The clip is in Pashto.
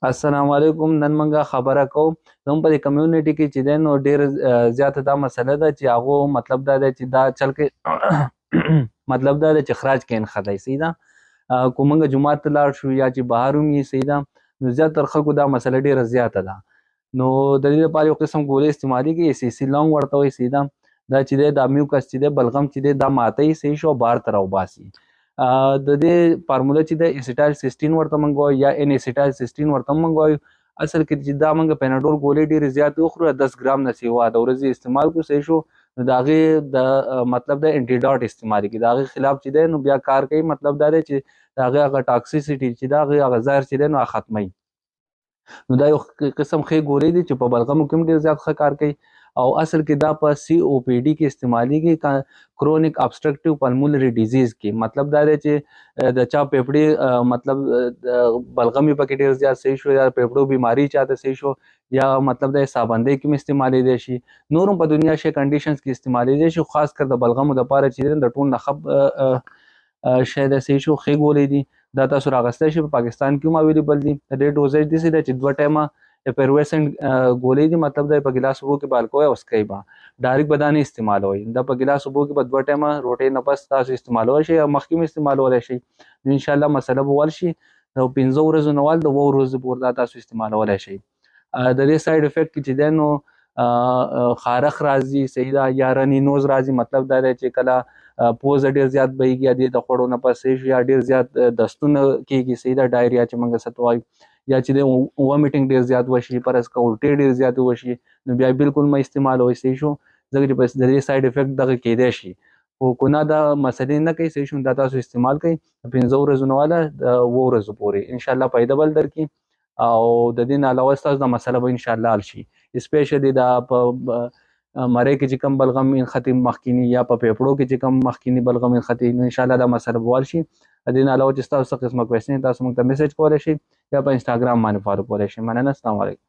السلام علیکم. نن موږ خبره کوو زموږ په کمیونټي کې چې دی نو ډېر زیاته دا مسله ده چې هغو مطلب دا دی چې دا چل کې مطلب دا دی چې خراج کې خدای صحیح ده. که موږ جومات ته لاړ شو یا چې بهر هم یې صحیح ده، نو زیاتره خلکو دا مسله ډېره زیاته ده. نو د دې لپاره یو قسم ګولۍ استعمالېږي، SCC لونګ ورته وایي صحیح ده. دا چې دی دا میوکس چې دی بلغم چې دی دا ماتوي صحیح شو، بهر ته راوباسي. د دې فارموله چې د اسیټایل سیسټین ورته موږ وایو یا ان اسیټایل سیسټین ورته موږ وایو. اصل کې چې دا موږ پیناډول ګولۍ ډېرې زیاتې وخورو، 10 ګرام نه سیوا د ورځې استعمال کړو صحیح شو، نو د هغې د مطلب د انټي ډاټ استعمال کړي، د هغې خلاف چې دی نو بیا کار کوي. مطلب دا دی چې د هغې هغه ټاکسیسټي چې ده هغه زهر چې دی نو هغه ختموي. نو دا یو قسم ښې ګولۍ دي چې په بلغمو کې هم ډېر زیات ښه کار کوي، او اصل کې دا په COPD کې استعمالیږي، کرونیک ابسټرکټیو پلمونري ډیزیز کې. مطلب دا دی چې د چا پیپړې مطلب بلغم یې پکې ډېر زیات صحیح شو، یا پیپړو بیماري چاته صحیح شو، یا مطلب د سابندۍ کې هم استعمالیدی شي، نور هم په دنیا شي کنډیشنز کې استعمالیدی شي، خاص کر د بلغمو دپاره چې دی د ټول نه ښه شی دی صحیح شو، ښې ګولۍ دي. دا تاسو راغستی شئ، په پاکستان کې هم اویلیبل دي. د دې ډوزیج داسې دی چې 2 ټایمه اپیرویسنټ ګولۍ دي، مطلب دا په ګلاس اوبو کې بال کوئ او څکئ به، ډایرکټ به دا نه استعمالوئ. دا په ګلاس اوبو کې به 2 ټایمه روټۍ نه پس تاسو استعمالولی شئ، یا مخکې هم استعمالولی شئ. نو انشاءالله مسله به حل شي. د 5 ورځو نه ول د 2 ورځو پورې دا تاسو استعمالولی شئ. د دې سایډ افیکټ کې چې دی نو خارښ راځي صحیح ده، یا رني نوز راځي. مطلب دا دی چې کله پوزه ډېر زیات بهیږي، یا د خوړو نه پس صحیح شو، یا ډېر زیات دستونه کېږي صحیح ده، ډایریا چې موږ څه ته وایو، یا چې د ومیټنګ ډېر زیات وشي، فرض کړه الټۍ ډېر زیاتې وشي، نو بیا بالکل مه استعمالوئ صحیح شو، ځکه چې د دې سایډ افیکټ دغه کیدی شي. خو که نه دا مسلې نه کوي صحیح شو، دا تاسو استعمال کوئ 5 ورځو نه واله د 2 ورځو پورې انشاءالله فایده به درکړي. او د دې نه علاوه ستاسو دا مسله به انشاءالله حل شي. اسپیشلی دا په مرۍ کې چې کوم بلغم نښتې مخکیني، یا په پیپړو کې چې کوم مخکیني بلغم نښتې، نو انشاءالله دا مسله به حل شي. د دې نه علاوه چې ستاسو څه قسمه کوېسچن تاسو موږ ته میسج کولی شئ، یا په انسټاګرام باندې فالو کولی شئ. مننه، السلام علیکم.